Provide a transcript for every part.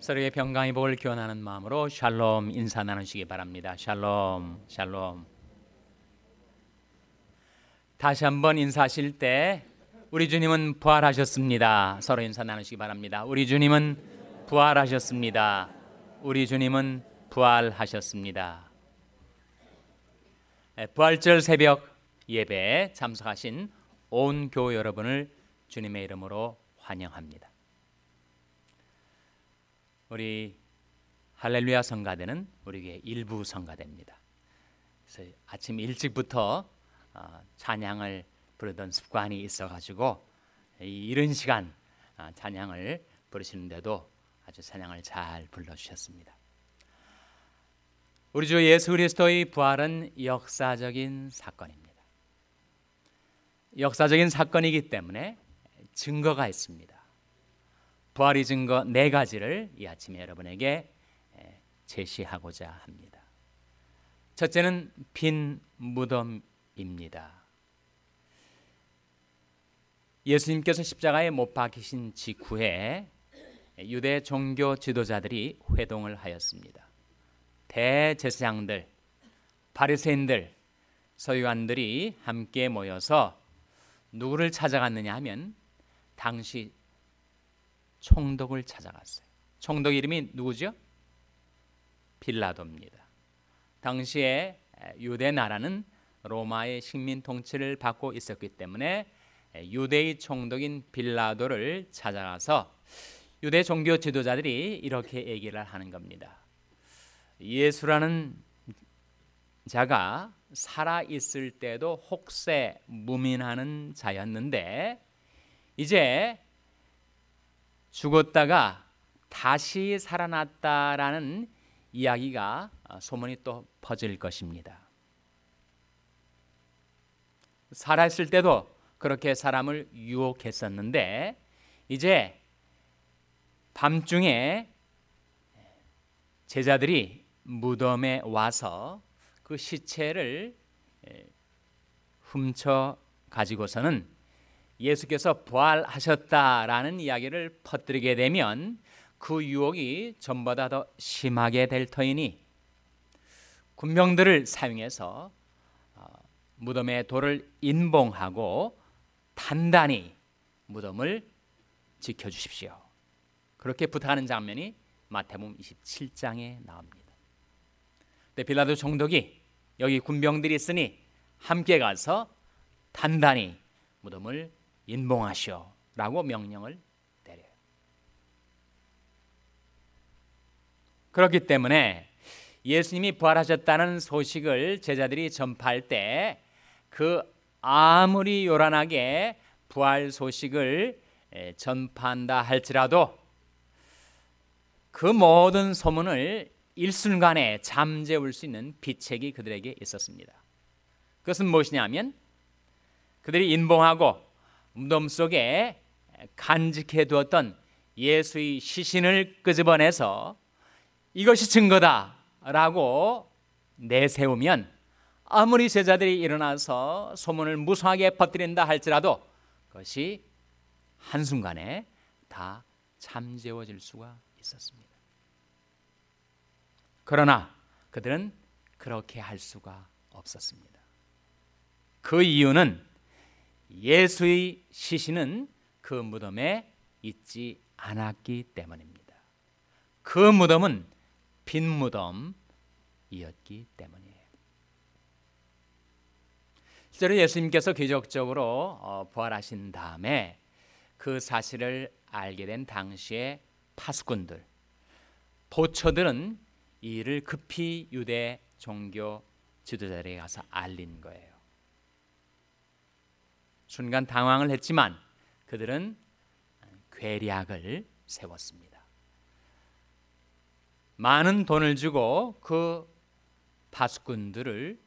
서로의 평강의 복을 기원하는 마음으로 샬롬 인사 나누시기 바랍니다. 샬롬, 샬롬. 다시 한번 인사하실 때 우리 주님은 부활하셨습니다. 서로 인사 나누시기 바랍니다. 우리 주님은 부활하셨습니다. 우리 주님은 부활하셨습니다. 부활절 새벽 예배에 참석하신 온 교우 여러분을 주님의 이름으로 환영합니다. 우리 할렐루야 성가대는 우리에게 일부 성가대입니다. 그래서 아침 일찍부터 찬양을 부르던 습관이 있어가지고 이른 시간 찬양을 부르시는데도 아주 찬양을 잘 불러주셨습니다. 우리 주 예수 그리스도의 부활은 역사적인 사건입니다. 역사적인 사건이기 때문에 증거가 있습니다. 부활의 증거 4가지를 이 아침에 여러분에게 제시하고자 합니다. 첫째는 빈 무덤입니다. 예수님께서 십자가에 못 박히신 직후에 유대 종교 지도자들이 회동을 하였습니다. 대제사장들, 바리새인들, 서기관들이 함께 모여서 누구를 찾아갔느냐 하면 당시 총독을 찾아갔어요. 총독 이름이 누구죠? 빌라도입니다. 당시에 유대 나라는 로마의 식민 통치를 받고 있었기 때문에 유대의 총독인 빌라도를 찾아가서 유대 종교 지도자들이 이렇게 얘기를 하는 겁니다. 예수라는 자가 살아 있을 때도 혹세 무민하는 자였는데 이제 죽었다가 다시 살아났다라는 이야기가 소문이 또 퍼질 것입니다. 살아있을 때도 그렇게 사람을 유혹했었는데 이제 밤중에 제자들이 무덤에 와서 그 시체를 훔쳐 가지고서는 예수께서 부활하셨다라는 이야기를 퍼뜨리게 되면 그 유혹이 전보다 더 심하게 될 터이니 군병들을 사용해서 무덤에 돌을 인봉하고 단단히 무덤을 지켜주십시오. 그렇게 부탁하는 장면이 마태복음 27장에 나옵니다. 근데 빌라도 총독이 여기 군병들이 있으니 함께 가서 단단히 무덤을 인봉하시오라고 명령을 내려요. 그렇기 때문에 예수님이 부활하셨다는 소식을 제자들이 전파할 때 그 아무리 요란하게 부활 소식을 전파한다 할지라도 그 모든 소문을 일순간에 잠재울 수 있는 비책이 그들에게 있었습니다. 그것은 무엇이냐면 그들이 인봉하고 무덤 속에 간직해 두었던 예수의 시신을 끄집어내서 이것이 증거다라고 내세우면 아무리 제자들이 일어나서 소문을 무성하게 퍼뜨린다 할지라도 그것이 한순간에 다 잠재워질 수가 있었습니다. 그러나 그들은 그렇게 할 수가 없었습니다. 그 이유는 예수의 시신은 그 무덤에 있지 않았기 때문입니다. 그 무덤은 빈 무덤이었기 때문이에요. 실제로 예수님께서 기적적으로 부활하신 다음에 그 사실을 알게 된 당시의 파수꾼들, 보초들은 이 일을 급히 유대 종교 지도자들에게 가서 알린 거예요. 순간 당황을 했지만 그들은 괴략을 세웠습니다. 많은 돈을 주고 그 파수꾼들을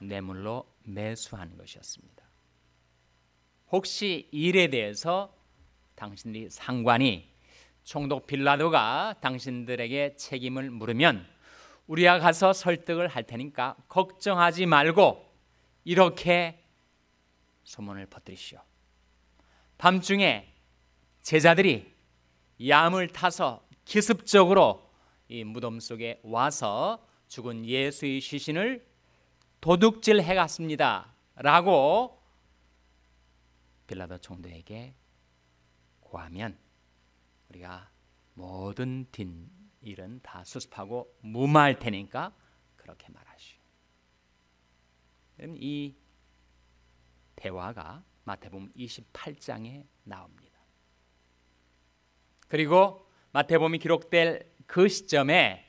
뇌물로 매수한 것이었습니다. 혹시 이 일에 대해서 당신들이 상관이 총독 빌라도가 당신들에게 책임을 물으면 우리가 가서 설득을 할 테니까 걱정하지 말고 이렇게 소문을 퍼뜨리시오. 밤중에 제자들이 야물 타서 기습적으로 이 무덤 속에 와서 죽은 예수의 시신을 도둑질해 갔습니다 라고 빌라도 총독에게 고하면 우리가 모든 뒷일은 다 수습하고 무마할 테니까 그렇게 말하시오. 이 대화가 마태복음 28장에 나옵니다. 그리고 마태복음이 기록될 그 시점에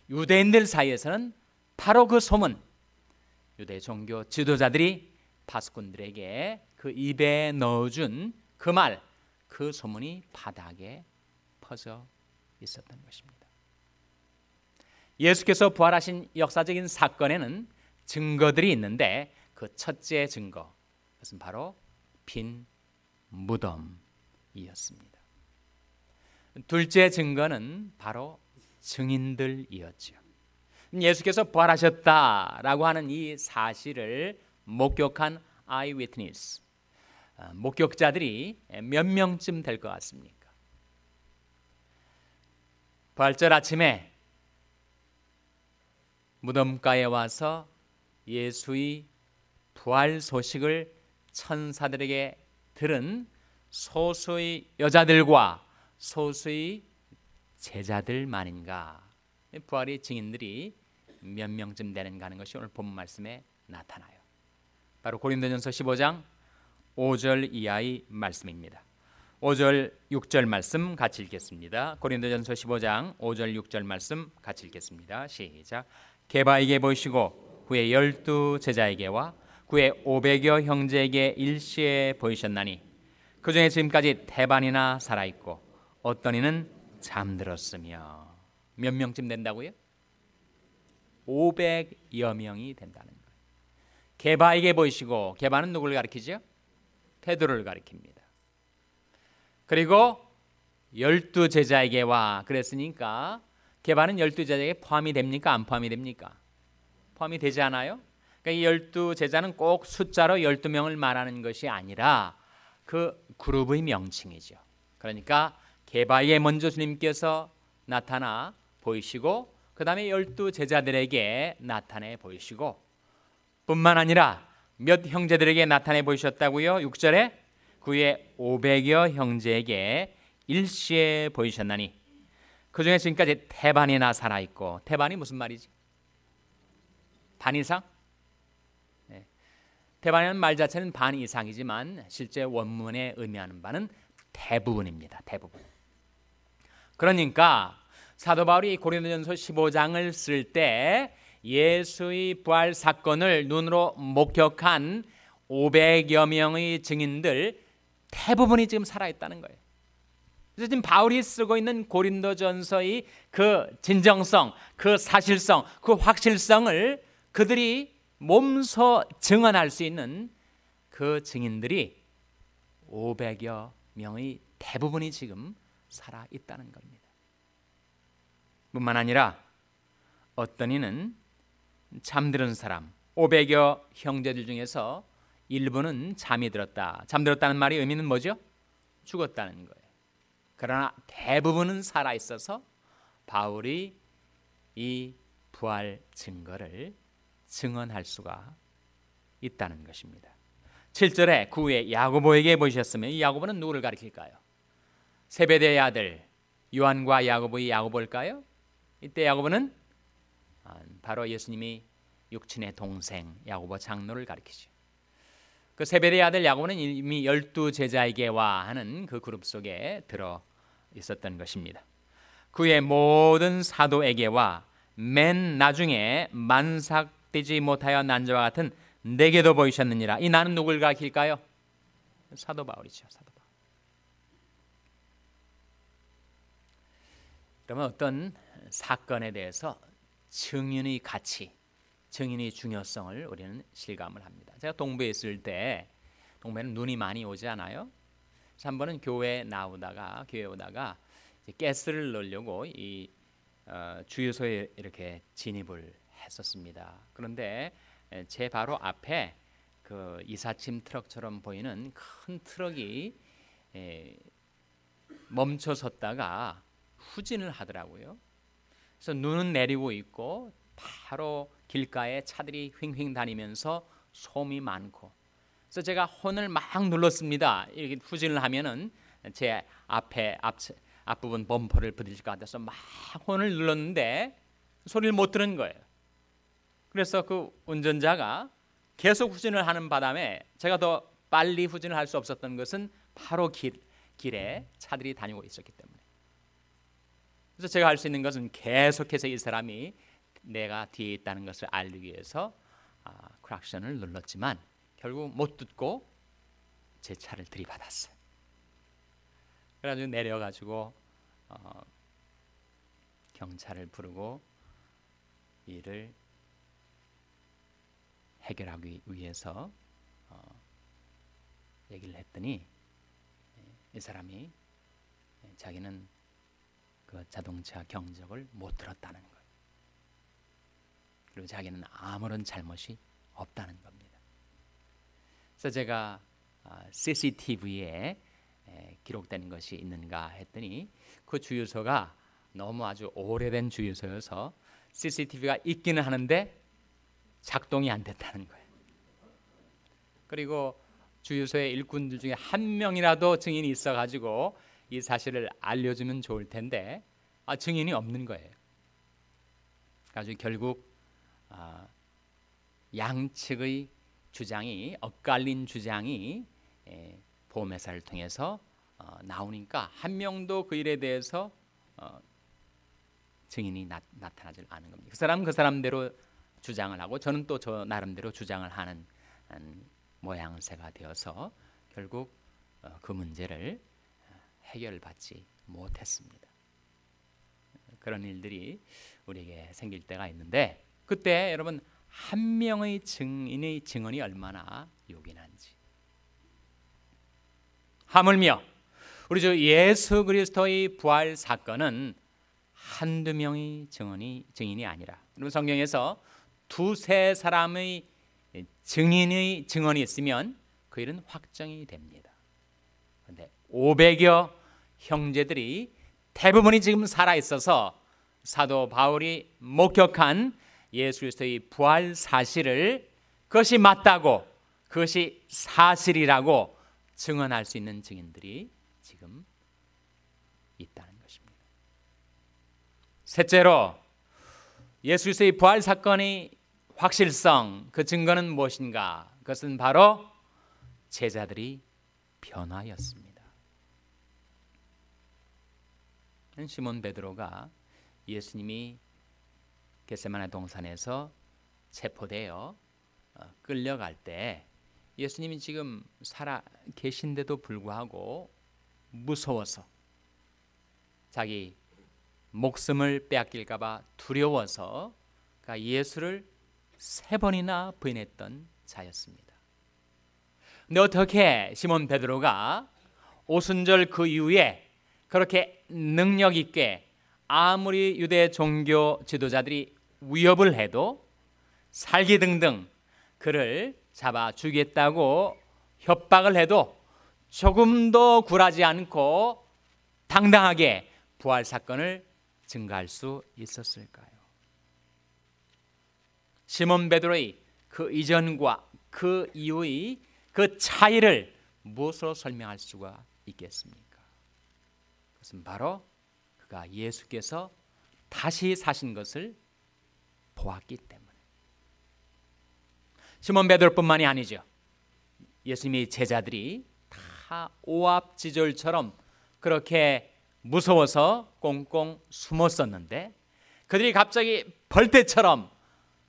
유대인들 사이에서는 바로 그 소문, 유대 종교 지도자들이 파수꾼들에게 그 입에 넣어준 그 말, 그 소문이 바닥에 퍼져 있었던 것입니다. 예수께서 부활하신 역사적인 사건에는 증거들이 있는데 그 첫째 증거, 그것은 바로 빈 무덤이었습니다. 둘째 증거는 바로 증인들이었죠. 예수께서 부활하셨다라고 하는 이 사실을 목격한 아이위트니스, 목격자들이 몇 명쯤 될 것 같습니까? 부활절 아침에 무덤가에 와서 예수의 부활 소식을 천사들에게 들은 소수의 여자들과 소수의 제자들만인가? 부활의 증인들이 몇 명쯤 되는가 하는 것이 오늘 본문 말씀에 나타나요. 바로 고린도전서 15장 5절 이하의 말씀입니다. 5절 6절 말씀 같이 읽겠습니다. 고린도전서 15장 5절 6절 말씀 같이 읽겠습니다. 시작. 게바에게 보이시고 그의 12 제자에게와 그의 500여 형제에게 일시에 보이셨나니 그 중에 지금까지 대반이나 살아있고 어떤 이는 잠들었으며. 몇 명쯤 된다고요? 500여 명이 된다는 거예요. 게바에게 보이시고, 게바는 누구를 가리키죠? 베드로를 가리킵니다. 그리고 12 제자에게와 그랬으니까 게바는 12 제자에게 포함이 됩니까? 안 포함이 됩니까? 포함이 되지 않아요? 그러니까 이 12 제자는 꼭 숫자로 12명을 말하는 것이 아니라 그 그룹의 명칭이죠. 그러니까 게바에게 먼저 주님께서 나타나 보이시고 그 다음에 12 제자들에게 나타내 보이시고 뿐만 아니라 몇 형제들에게 나타내 보이셨다고요? 6절에 그의 500여 형제에게 일시에 보이셨나니 그 중에 지금까지 태반이나 살아있고, 태반이 무슨 말이지? 반 이상? 네. 태반이라는 말 자체는 반 이상이지만 실제 원문에 의미하는 바는 대부분입니다. 대부분. 그러니까 사도 바울이 고린도전서 15장을 쓸 때 예수의 부활 사건을 눈으로 목격한 500여 명의 증인들 대부분이 지금 살아있다는 거예요. 그래서 지금 바울이 쓰고 있는 고린도전서의 그 진정성, 그 사실성, 그 확실성을 그들이 몸소 증언할 수 있는 그 증인들이 500여 명의 대부분이 지금 살아있다는 겁니다. 뿐만 아니라 어떤 이는 잠들은 사람, 500여 형제들 중에서 일부는 잠이 들었다. 잠들었다는 말의 의미는 뭐죠? 죽었다는 거예요. 그러나 대부분은 살아있어서 바울이 이 부활 증거를 증언할 수가 있다는 것입니다. 7절에 그 후에 야고보에게 보이셨으면 이 야고보는 누구를 가리킬까요? 세베대의 아들 요한과 야고보의 야고보일까요? 이때 야고보는 바로 예수님이 육친의 동생 야고보 장로를 가리키죠. 그 세베대의 아들 야고보는 이미 12 제자에게와 하는 그 그룹 속에 들어 있었던 것입니다. 그의 모든 사도에게와 맨 나중에 만삭되지 못하여 난 자와 같은 내게도 보이셨느니라. 이 나는 누굴 가리킬까요? 사도 바울이죠. 사도 바울. 그러면 어떤 사건에 대해서 증인의 가치, 증인의 중요성을 우리는 실감을 합니다. 제가 동부에 있을 때, 동부에는 눈이 많이 오지 않아요? 그래서 한 번은 교회에 오다가 가스를 넣으려고 이 주유소에 이렇게 진입을 했었습니다. 그런데 제 바로 앞에 그 이삿짐 트럭처럼 보이는 큰 트럭이 멈춰 섰다가 후진을 하더라고요. 그래서 눈은 내리고 있고 바로 길가에 차들이 휑휑 다니면서 소음이 많고, 그래서 제가 혼을 막 눌렀습니다. 이렇게 후진을 하면은 제 앞부분 범퍼를 부딪힐 것 같아서 막 혼을 눌렀는데 소리를 못 들은 거예요. 그래서 그 운전자가 계속 후진을 하는 바람에 제가 더 빨리 후진을 할 수 없었던 것은 바로 길에 차들이 다니고 있었기 때문에. 그래서 제가 할 수 있는 것은 계속해서 이 사람이 내가 뒤에 있다는 것을 알리기 위해서 크락션을 눌렀지만 결국 못 듣고 제 차를 들이받았어요. 그래가지고 내려가지고 경찰을 부르고 이를 해결하기 위해서 얘기를 했더니 이 사람이 자기는 그 자동차 경적을 못 들었다는 거예요. 그리고 자기는 아무런 잘못이 없다는 겁니다. 그래서 제가 CCTV에 기록된 것이 있는가 했더니 그 주유소가 너무 아주 오래된 주유소여서 CCTV가 있기는 하는데 작동이 안 됐다는 거예요. 그리고 주유소의 일꾼들 중에 한 명이라도 증인이 있어가지고 이 사실을 알려주면 좋을 텐데 증인이 없는 거예요. 그래서 결국 양측의 주장이 엇갈린 주장이 보험회사를 통해서 나오니까 한 명도 그 일에 대해서 증인이 나타나질 않은 겁니다. 그 사람은 그 사람대로 주장을 하고 저는 또 저 나름대로 주장을 하는 모양새가 되어서 결국 그 문제를 해결받지 못했습니다. 그런 일들이 우리에게 생길 때가 있는데 그때 여러분 한 명의 증인의 증언이 얼마나 요긴한지. 하물며 우리 주 예수 그리스도의 부활 사건은 한두 명의 증인이 아니라 여러분 성경에서 두세 사람의 증인의 증언이 있으면 그 일은 확정이 됩니다. 그런데 500여 형제들이 대부분이 지금 살아 있어서 사도 바울이 목격한 예수 그리스도의 부활 사실을 그것이 맞다고 그것이 사실이라고 증언할 수 있는 증인들이 지금 있다는 것입니다. 셋째로 예수 그리스도의 부활 사건의 확실성, 그 증거는 무엇인가? 그것은 바로 제자들이 변화였습니다. 시몬 베드로가 예수님이 겟세마네 동산에서 체포되어 끌려갈 때 예수님이 지금 살아 계신데도 불구하고 무서워서 자기 목숨을 빼앗길까 봐 두려워서 예수를 3번이나 부인했던 자였습니다. 근데 어떻게 시몬 베드로가 오순절 그 이후에 그렇게 능력 있게 아무리 유대 종교 지도자들이 위협을 해도 살기 등등 그를 잡아 죽이겠다고 협박을 해도 조금도 굴하지 않고 당당하게 부활 사건을 증거할 수 있었을까요? 시몬 베드로의 그 이전과 그 이후의 그 차이를 무엇으로 설명할 수가 있겠습니까? 그것은 바로 그가 예수께서 다시 사신 것을 보았기 때문에. 시몬 베드로뿐만이 아니죠. 예수님의 제자들이 다 오합지졸처럼 그렇게 무서워서 꽁꽁 숨었었는데 그들이 갑자기 벌떼처럼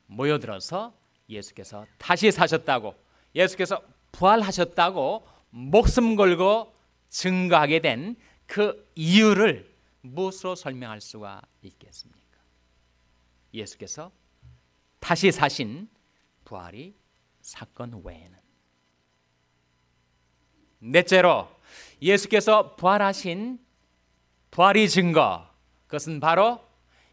모여들어서 예수께서 다시 사셨다고, 예수께서 부활하셨다고 목숨 걸고 증거하게 된 그 이유를 무엇으로 설명할 수가 있겠습니까? 예수께서 다시 사신 부활이 사건 외에는. 넷째로 예수께서 부활하신 부활의 증거, 그것은 바로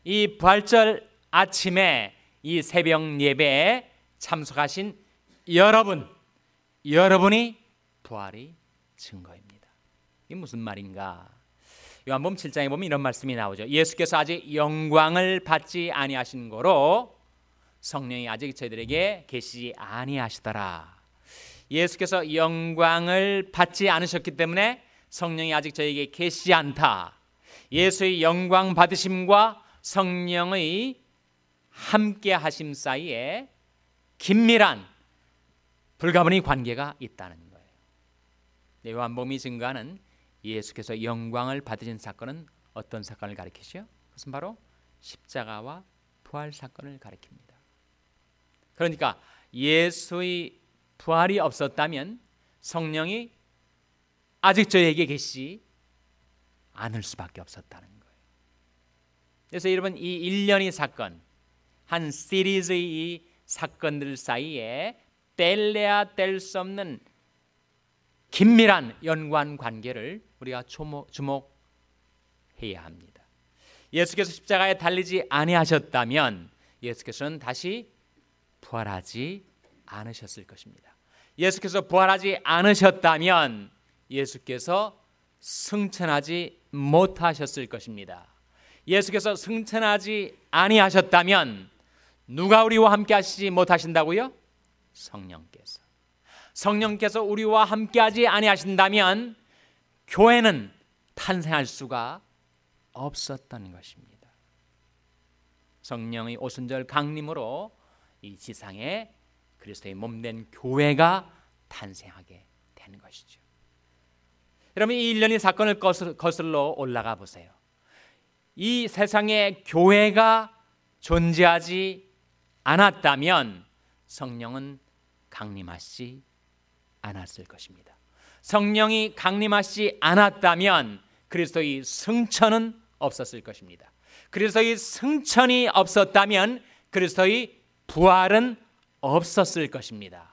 이 부활절 아침에 이 새벽 예배에 참석하신 여러분이 부활의 증거입니다. 이게 무슨 말인가? 요한복음 7장에 보면 이런 말씀이 나오죠. 예수께서 아직 영광을 받지 아니하신 거로 성령이 아직 저희들에게 계시지 아니하시더라. 예수께서 영광을 받지 않으셨기 때문에 성령이 아직 저에게 계시지 않다. 예수의 영광 받으심과 성령의 함께 하심 사이에 긴밀한 불가분의 관계가 있다는 거예요. 요한복음이 증거하는 예수께서 영광을 받으신 사건은 어떤 사건을 가리키시죠? 그것은 바로 십자가와 부활 사건을 가리킵니다. 그러니까 예수의 부활이 없었다면 성령이 아직 저에게 계시지 않을 수밖에 없었다는 거예요. 그래서 여러분, 이 일련의 사건, 한 시리즈의 이 사건들 사이에 뗄래야 뗄 수 없는 긴밀한 연관 관계를 우리가 주목해야 합니다. 예수께서 십자가에 달리지 아니하셨다면 예수께서는 다시 부활하지 않으셨을 것입니다. 예수께서 부활하지 않으셨다면 예수께서 승천하지 못하셨을 것입니다. 예수께서 승천하지 아니하셨다면 누가 우리와 함께 하시지 못하신다고요? 성령께서 우리와 함께하지 아니하신다면 교회는 탄생할 수가 없었던 것입니다. 성령의 오순절 강림으로 이 지상에 그리스도의 몸된 교회가 탄생하게 된 것이죠. 여러분, 이 일련의 사건을 거슬러 올라가 보세요. 이 세상에 교회가 존재하지 않았다면 성령은 강림하시지 않았을 것입니다. 성령이 강림하시지 않았다면 그리스도의 승천은 없었을 것입니다. 그리스도의 승천이 없었다면 그리스도의 부활은 없었을 것입니다.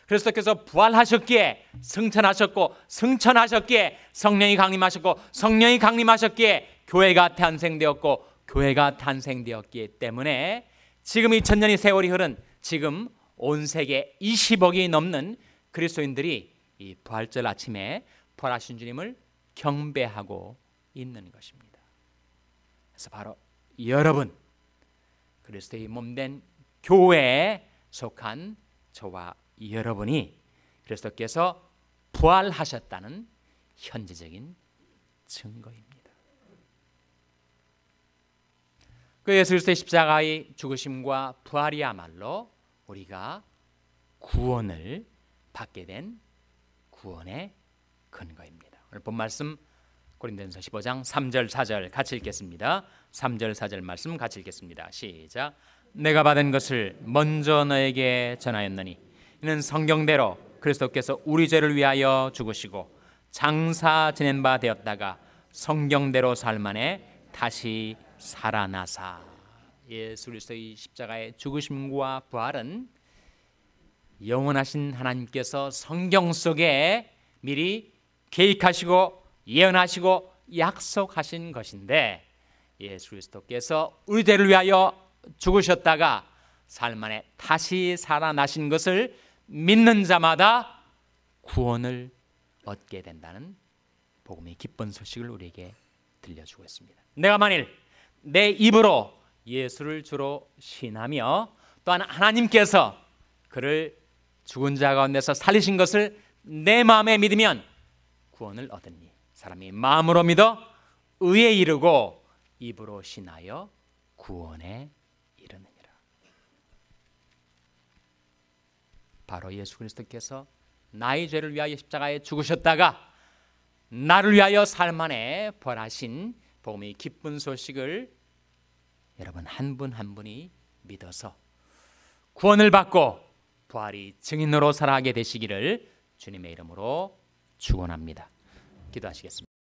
그리스도께서 부활하셨기에 승천하셨고, 승천하셨기에 성령이 강림하셨고, 성령이 강림하셨기에 교회가 탄생되었고, 교회가 탄생되었기 때문에 지금 2000년의 세월이 흐른 지금 온 세계 20억이 넘는 그리스도인들이 이 부활절 아침에 부활하신 주님을 경배하고 있는 것입니다. 그래서 바로 여러분, 그리스도의 몸된 교회에 속한 저와 여러분이 그리스도께서 부활하셨다는 현재적인 증거입니다. 그 예수 그리스도의 십자가의 죽으심과 부활이야말로 우리가 구원을 받게 된 구원의 근거입니다. 오늘 본 말씀 고린도전서 15장 3절 4절 같이 읽겠습니다. 3절 4절 말씀 같이 읽겠습니다. 시작. 내가 받은 것을 먼저 너에게 전하였느니 이는 성경대로 그리스도께서 우리 죄를 위하여 죽으시고 장사 지낸 바 되었다가 성경대로 살만에 다시 살아나사. 예수 그리스도의 십자가의 죽으심과 부활은 영원하신 하나님께서 성경 속에 미리 계획하시고 예언하시고 약속하신 것인데, 예수 그리스도께서 우리 죄를 위하여 죽으셨다가 살만에 다시 살아나신 것을 믿는 자마다 구원을 얻게 된다는 복음의 기쁜 소식을 우리에게 들려주고 있습니다. 내가 만일 내 입으로 예수를 주로 신하며 또한 하나님께서 그를 죽은 자 가운데서 살리신 것을 내 마음에 믿으면 구원을 얻으니 사람이 마음으로 믿어 의에 이르고 입으로 신하여 구원에 이르느니라. 바로 예수 그리스도께서 나의 죄를 위하여 십자가에 죽으셨다가 나를 위하여 살만에 부활하신 복음의 기쁜 소식을 여러분 한 분 한 분이 믿어서 구원을 받고 부활의 증인으로 살아가게 되시기를 주님의 이름으로 축원합니다. 기도하시겠습니다.